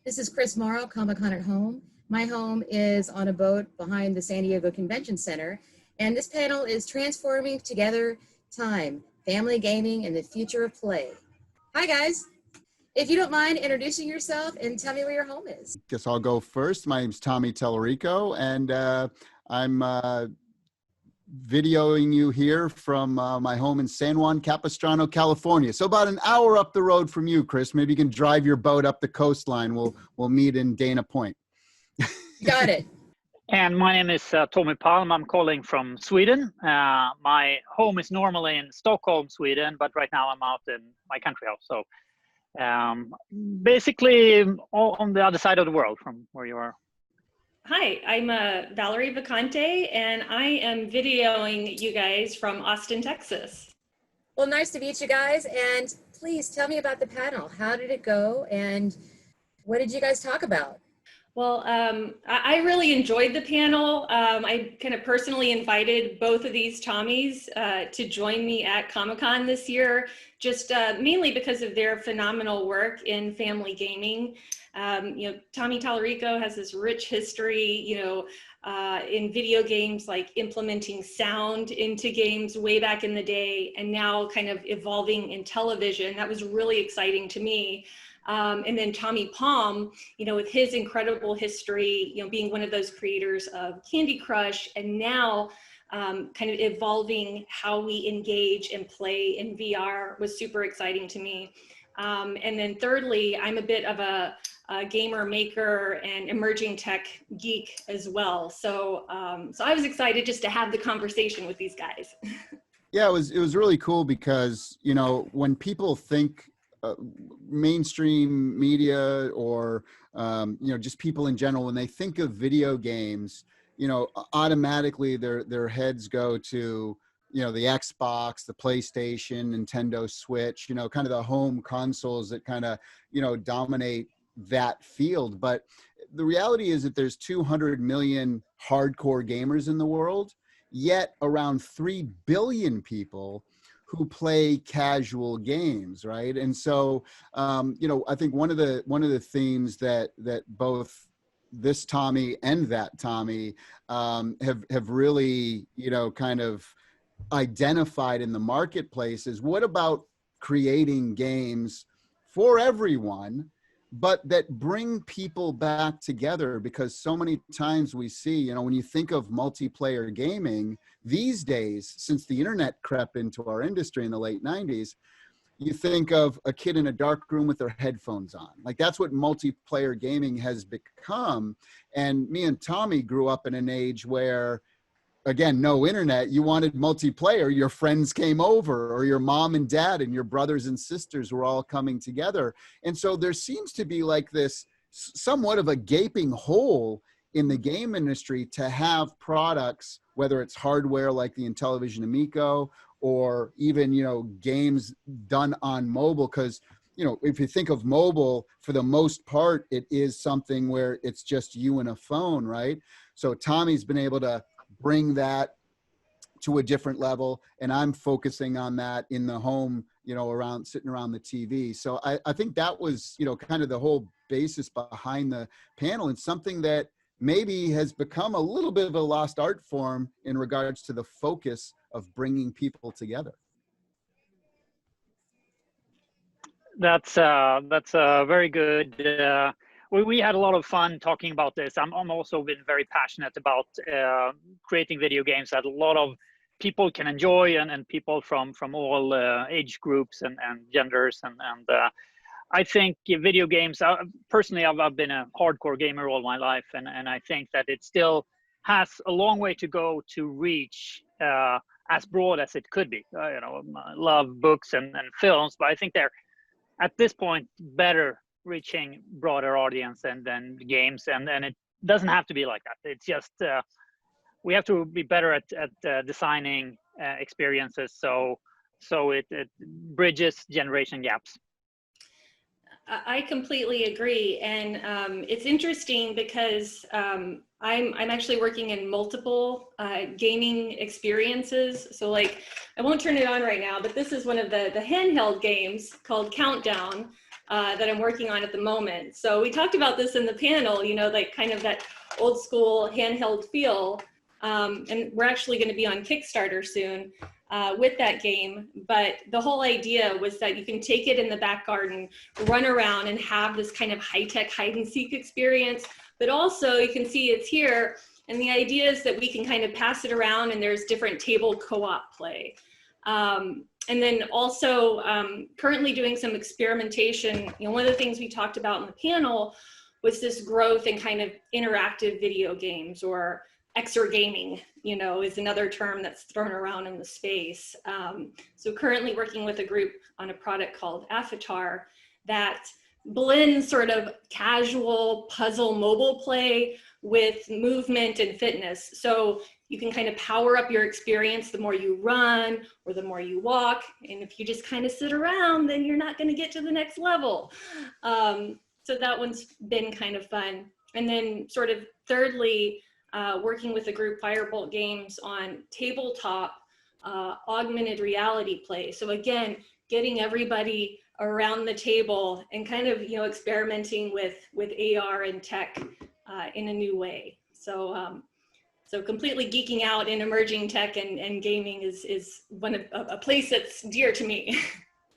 This is Chris Morrow, Comic-Con at Home. My home is on a boat behind the San Diego Convention Center, and this panel is Transforming Together Time, Family Gaming and the Future of Play. Hi, guys. If you don't mind introducing yourself and tell me where your home is. Guess I'll go first. My name's Tommy Tallarico, and I'm videoing you here from my home in San Juan Capistrano, California. So about an hour up the road from you, Chris. Maybe you can drive your boat up the coastline. We'll meet in Dana Point. Got it. And my name is Tommy Palm. I'm calling from Sweden. My home is normally in Stockholm, Sweden, but right now I'm out in my country house. So basically on the other side of the world from where you are. Hi, I'm Valerie Vacante, and I am videoing you guys from Austin, Texas. Well, nice to meet you guys, and please tell me about the panel. How did it go, and what did you guys talk about? Well, I really enjoyed the panel. I kind of personally invited both of these Tommies to join me at Comic-Con this year, just mainly because of their phenomenal work in family gaming. Tommy Tallarico has this rich history, in video games, like implementing sound into games way back in the day, and now kind of evolving Intellivision. That was really exciting to me. And then Tommy Palm, with his incredible history, being one of those creators of Candy Crush, and now kind of evolving how we engage and play in VR was super exciting to me. And then thirdly, I'm a bit of a gamer, maker, and emerging tech geek as well. So I was excited just to have the conversation with these guys. Yeah, it was really cool because, when people think mainstream media or, just people in general, when they think of video games, automatically their heads go to, the Xbox, the PlayStation, Nintendo Switch, kind of the home consoles that kind of, dominate that field. But the reality is that there's 200 million hardcore gamers in the world, yet around 3 billion people who play casual games, right? And so, I think one of the themes that both this Tommy and that Tommy have really, kind of identified in the marketplace is, what about creating games for everyone, but that bring people back together? Because so many times we see, when you think of multiplayer gaming these days, since the internet crept into our industry in the late 90s, you think of a kid in a dark room with their headphones on. Like, that's what multiplayer gaming has become. And me and Tommy grew up in an age where, again, no internet, you wanted multiplayer, your friends came over, or your mom and dad and your brothers and sisters were all coming together. And so there seems to be like this somewhat of a gaping hole in the game industry to have products, whether it's hardware like the Intellivision Amico, or even, games done on mobile. Because, if you think of mobile, for the most part, it is something where it's just you and a phone, right? So Tommy's been able to bring that to a different level, and I'm focusing on that in the home, sitting around the TV. So I think that was, kind of the whole basis behind the panel, and something that maybe has become a little bit of a lost art form in regards to the focus of bringing people together. That's very good. We had a lot of fun talking about this. I'm also been very passionate about creating video games that a lot of people can enjoy, and people from all age groups and genders. And I think video games, personally, I've been a hardcore gamer all my life. And I think that it still has a long way to go to reach as broad as it could be. I love books and films, but I think they're, at this point, better reaching broader audience than games, and it doesn't have to be like that. It's just we have to be better at designing experiences so it bridges generation gaps. I completely agree, and it's interesting because I'm actually working in multiple gaming experiences. So, like, I won't turn it on right now, but this is one of the handheld games called Countdown. that I'm working on at the moment. So we talked about this in the panel, you know, like kind of that old school handheld feel. And we're actually going to be on Kickstarter soon with that game. But the whole idea was that you can take it in the back garden, run around and have this kind of high-tech hide and seek experience. But also you can see it's here. And the idea is that we can kind of pass it around and there's different table co-op play. And then also currently doing some experimentation. You know, one of the things we talked about in the panel was this growth in kind of interactive video games, or exergaming, you know, is another term that's thrown around in the space. So currently working with a group on a product called Avatar that blends sort of casual puzzle mobile play with movement and fitness. So you can kind of power up your experience the more you run or the more you walk. And if you just kind of sit around, then you're not going to get to the next level. So that one's been kind of fun. And then sort of thirdly, working with the group Firebolt Games on tabletop augmented reality play. So again, getting everybody around the table and kind of, you know, experimenting with AR and tech in a new way. So so completely geeking out in emerging tech and gaming is one of a place that's dear to me.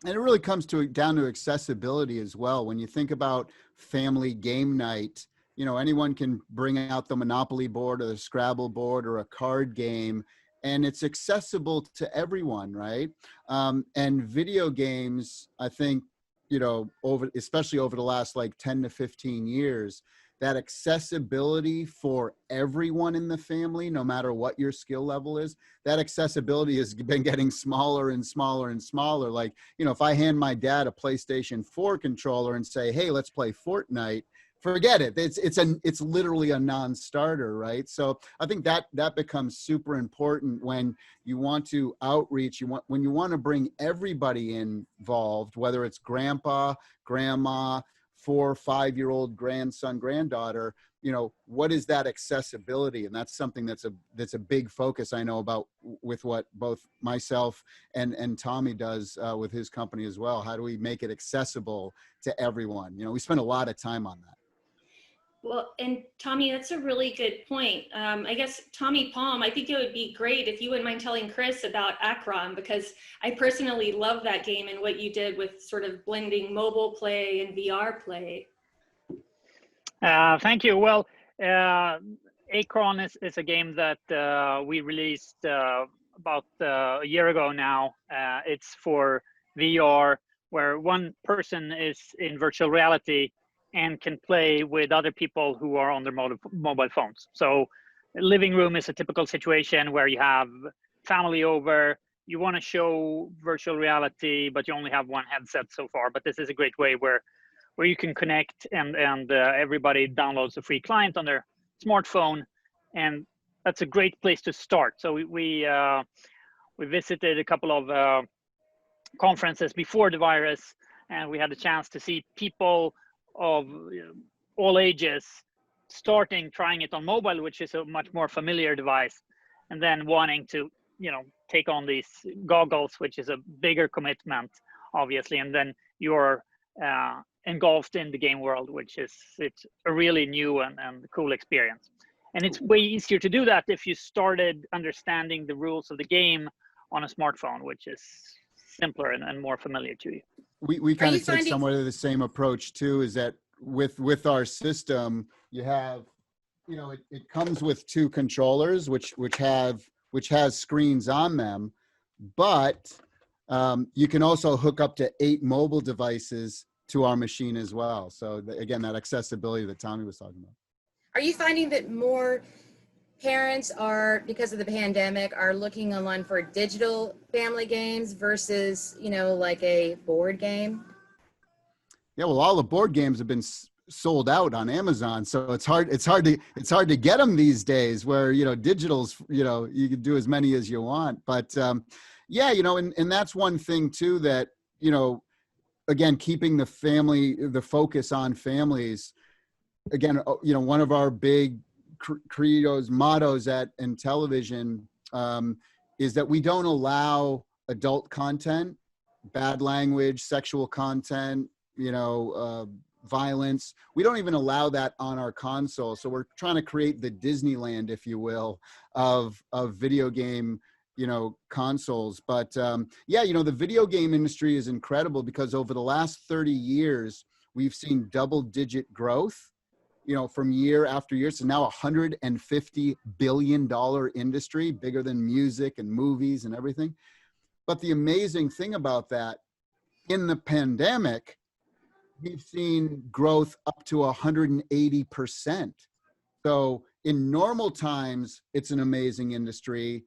And it really comes down to accessibility as well. When you think about family game night, you know, anyone can bring out the Monopoly board or the Scrabble board or a card game, and it's accessible to everyone, right? And video games, I think, you know, especially over the last like 10 to 15 years, that accessibility for everyone in the family, no matter what your skill level is, that accessibility has been getting smaller and smaller and smaller. Like, you know, if I hand my dad a PlayStation 4 controller and say, hey, let's play Fortnite, forget it. It's literally a non-starter, right? So I think that becomes super important when you want to outreach. When you want to bring everybody involved, whether it's grandpa, grandma, 4 or 5-year-old grandson, granddaughter. You know, what is that accessibility? And that's something that's a big focus, I know, about with what both myself and Tommy does with his company as well. How do we make it accessible to everyone? You know, we spend a lot of time on that. Well, and Tommy, that's a really good point. I guess, Tommy Palm, I think it would be great if you wouldn't mind telling Chris about Akron, because I personally love that game and what you did with sort of blending mobile play and VR play. Thank you. Well, Akron is a game that we released about a year ago now. It's for VR, where one person is in virtual reality and can play with other people who are on their mobile phones. So living room is a typical situation where you have family over, you want to show virtual reality, but you only have one headset so far. But this is a great way where you can connect and everybody downloads a free client on their smartphone. And that's a great place to start. So we visited a couple of conferences before the virus, and we had the chance to see people of all ages trying it on mobile, which is a much more familiar device, and then wanting to, you know, take on these goggles, which is a bigger commitment, obviously, and then you're engulfed in the game world, it's a really new and cool experience. And it's way easier to do that if you started understanding the rules of the game on a smartphone, which is simpler and more familiar to you. We kind of take somewhat of the same approach too, is that with our system, you have, you know, it comes with 2 controllers, which has screens on them, but you can also hook up to 8 mobile devices to our machine as well. So again, that accessibility that Tommy was talking about. Are you finding that more parents are, because of the pandemic, are looking online for digital family games versus, you know, like a board game? Yeah, well, all the board games have been sold out on Amazon, so it's hard to get them these days, where, you know, digital's, you know, you can do as many as you want. But yeah, you know, and that's one thing too, that, you know, again, keeping the focus on families. Again, you know, one of our big mottos at Intellivision is that we don't allow adult content, bad language, sexual content, violence. We don't even allow that on our console. So we're trying to create the Disneyland, if you will, of video game, consoles. But yeah, the video game industry is incredible because over the last 30 years, we've seen double-digit growth, from year after year. So now $150 billion industry, bigger than music and movies and everything. But the amazing thing about that, in the pandemic, we've seen growth up to 180%. So in normal times, it's an amazing industry.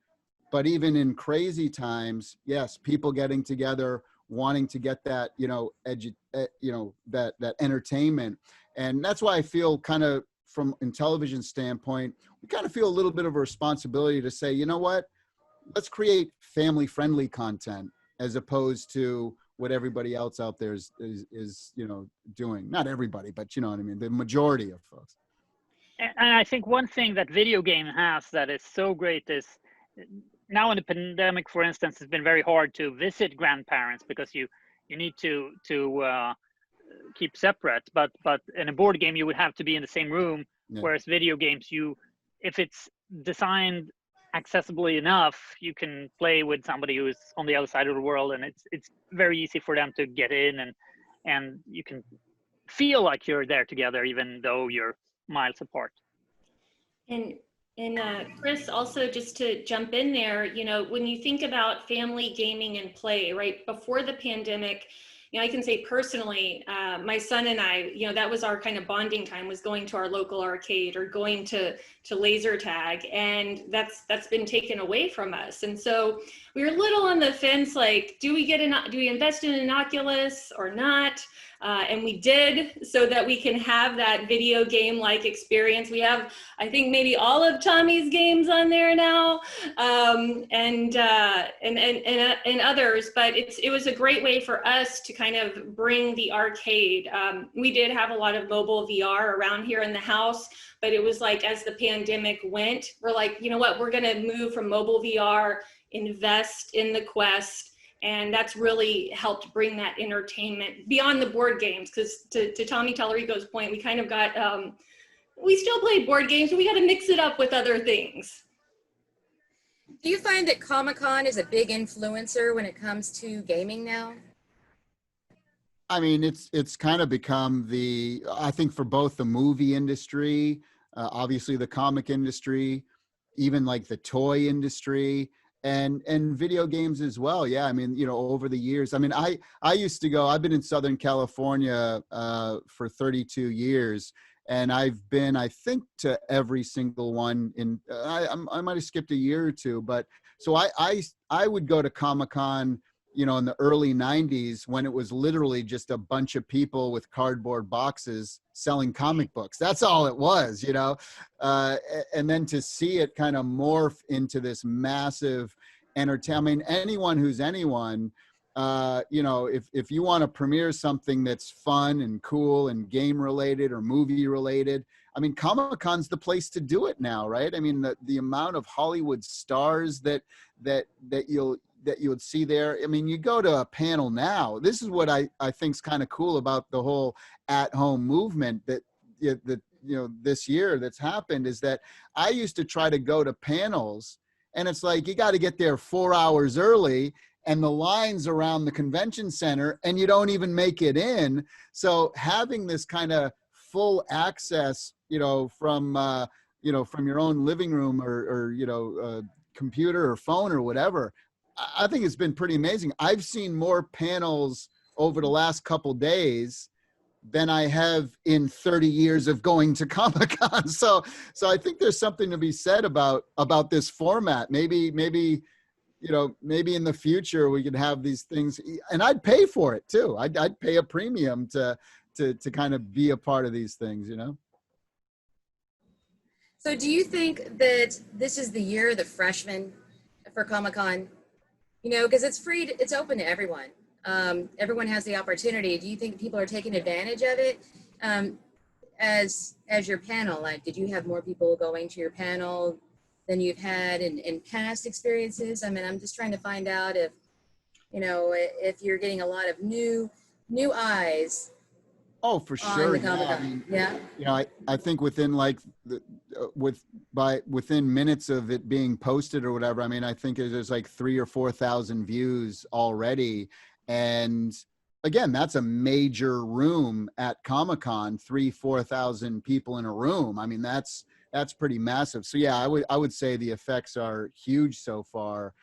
But even in crazy times, yes, people getting together, wanting to get that, that entertainment. And that's why I feel kind of from Intellivision standpoint, we kind of feel a little bit of a responsibility to say, you know what, let's create family-friendly content as opposed to what everybody else out there is doing. Not everybody, but you know what I mean, the majority of folks. And I think one thing that video game has that is so great is, now in the pandemic, for instance, it's been very hard to visit grandparents because you need to keep separate. But in a board game, you would have to be in the same room. Yeah. Whereas video games, if it's designed accessibly enough, you can play with somebody who is on the other side of the world, and it's very easy for them to get in, and you can feel like you're there together, even though you're miles apart. And Chris, also just to jump in there, when you think about family gaming and play, right before the pandemic, I can say personally, my son and I, that was our kind of bonding time, was going to our local arcade or going to laser tag, and that's been taken away from us. And so we were a little on the fence, like, do we invest in an Oculus or not? And we did, so that we can have that video game-like experience. We have, I think, maybe all of Tommy's games on there now, and others. But it was a great way for us to kind of bring the arcade. We did have a lot of mobile VR around here in the house, but it was like, as the pandemic went, we're like, you know what, we're going to move from mobile VR, invest in the Quest. And that's really helped bring that entertainment beyond the board games. Because to Tommy Tallarico's point, we kind of got, we still play board games, but we got to mix it up with other things. Do you find that Comic-Con is a big influencer when it comes to gaming now? I mean, it's kind of become I think for both the movie industry, obviously the comic industry, even like the toy industry, and video games as well. Yeah, I mean, over the years, I mean, I used to go, I've been in Southern California for 32 years, and I've been, I think, to every single one. I might have skipped a year or two, but so I would go to Comic-Con, in the early 90s, when it was literally just a bunch of people with cardboard boxes selling comic books. That's all it was, and then to see it kind of morph into this massive entertainment. I mean, anyone who's anyone, if you want to premiere something that's fun and cool and game related or movie related, I mean, Comic-Con's the place to do it now, right? I mean, the amount of Hollywood stars that you would see there. I mean, you go to a panel now. This is what I think is kind of cool about the whole at-home movement that this year that's happened, is that I used to try to go to panels, and it's like you got to get there 4 hours early, and the lines around the convention center, and you don't even make it in. So having this kind of full access, from your own living room or computer or phone or whatever, I think it's been pretty amazing. I've seen more panels over the last couple days than I have in 30 years of going to Comic-Con. So I think there's something to be said about this format. Maybe in the future we could have these things, and I'd pay for it too. I'd pay a premium to kind of be a part of these things, So do you think that this is the year of the freshman for Comic-Con? Because it's free, it's open to everyone. Everyone has the opportunity. Do you think people are taking advantage of it? As your panel, like, did you have more people going to your panel than you've had in past experiences? I mean, I'm just trying to find out if you're getting a lot of new eyes Oh, for on sure. the Yeah. I Comic-Con. mean, Yeah. you know, I think within like within minutes of it being posted or whatever, I mean, I think there's like 3,000 or 4,000 views already. And again, that's a major room at Comic-Con, 4,000 people in a room. I mean, that's pretty massive. So yeah, I would say the effects are huge so far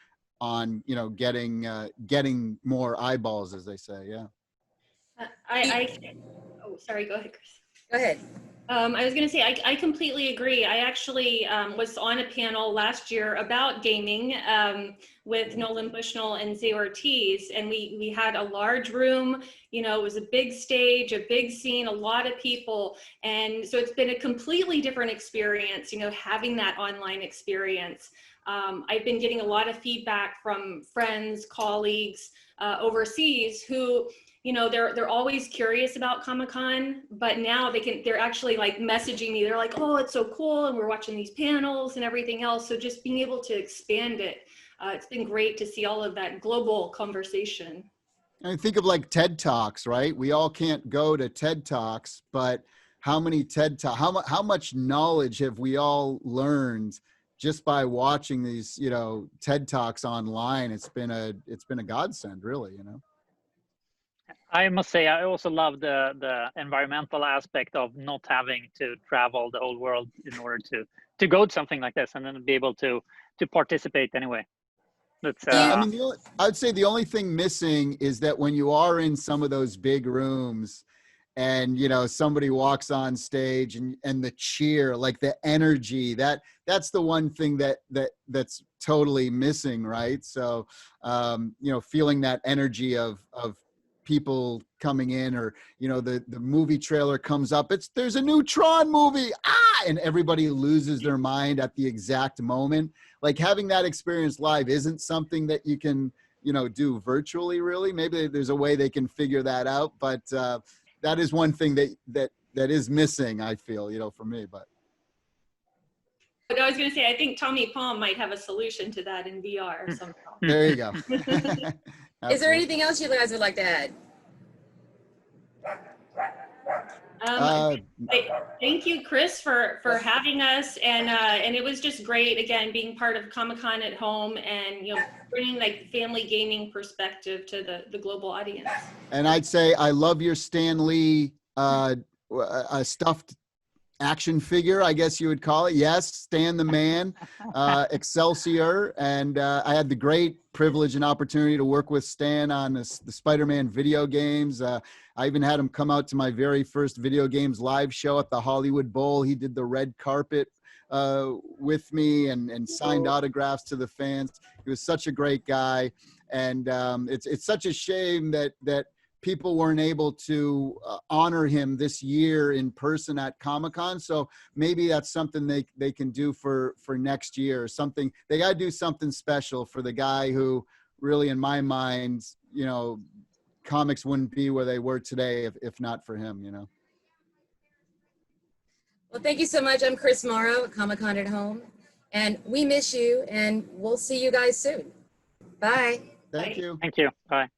on, you know, getting more eyeballs, as they say. Yeah. Oh, sorry, go ahead, Chris. Go ahead. I was going to say, I completely agree. I actually was on a panel last year about gaming with Nolan Bushnell and Zay Ortiz, and we had a large room. You know, it was a big stage, a big scene, a lot of people, and so it's been a completely different experience, you know, having that online experience. I've been getting a lot of feedback from friends, colleagues overseas who, you know, they're always curious about Comic-Con, but now they're actually like messaging me. They're like, oh, it's so cool, and we're watching these panels and everything else. So just being able to expand it, it's been great to see all of that global conversation. I think of like TED Talks, right? We all can't go to TED Talks, but how many how much knowledge have we all learned just by watching these, you know, TED Talks online? It's been a godsend, really, you know. I must say, I also love the environmental aspect of not having to travel the whole world in order to go to something like this, and then be able to participate anyway. That's Yeah, I mean, I'd say the only thing missing is that when you are in some of those big rooms, and you know somebody walks on stage and the cheer, like the energy, that's the one thing that's totally missing, right? So you know, feeling that energy of people coming in, or you know, the movie trailer comes up, there's a new Tron movie, and everybody loses their mind at the exact moment. Like having that experience live isn't something that you can, you know, do virtually, really. Maybe there's a way they can figure that out, but that is one thing that is missing, I feel, you know, for me. But I was going to say, I think Tommy Palm might have a solution to that in VR somehow. there you go. Is there anything else you guys would like to add? Thank you, Chris, for having us, and it was just great, again, being part of Comic-Con at home, and you know, bringing like family gaming perspective to the global audience. And I'd say I love your Stan Lee stuffed action figure, I guess you would call it. Yes, Stan the Man, Excelsior. And I had the great privilege and opportunity to work with Stan on the Spider-Man video games. I even had him come out to my very first video games live show at the Hollywood Bowl. He did the red carpet with me and signed autographs to the fans. He was such a great guy. And it's such a shame that people weren't able to honor him this year in person at Comic-Con. So maybe that's something they can do for next year, or something. They got to do something special for the guy who really, in my mind, you know, comics wouldn't be where they were today if not for him, you know. Well, thank you so much. I'm Chris Morrow at Comic-Con at Home, and we miss you, and we'll see you guys soon. Bye. Thank you. Thank you. Bye.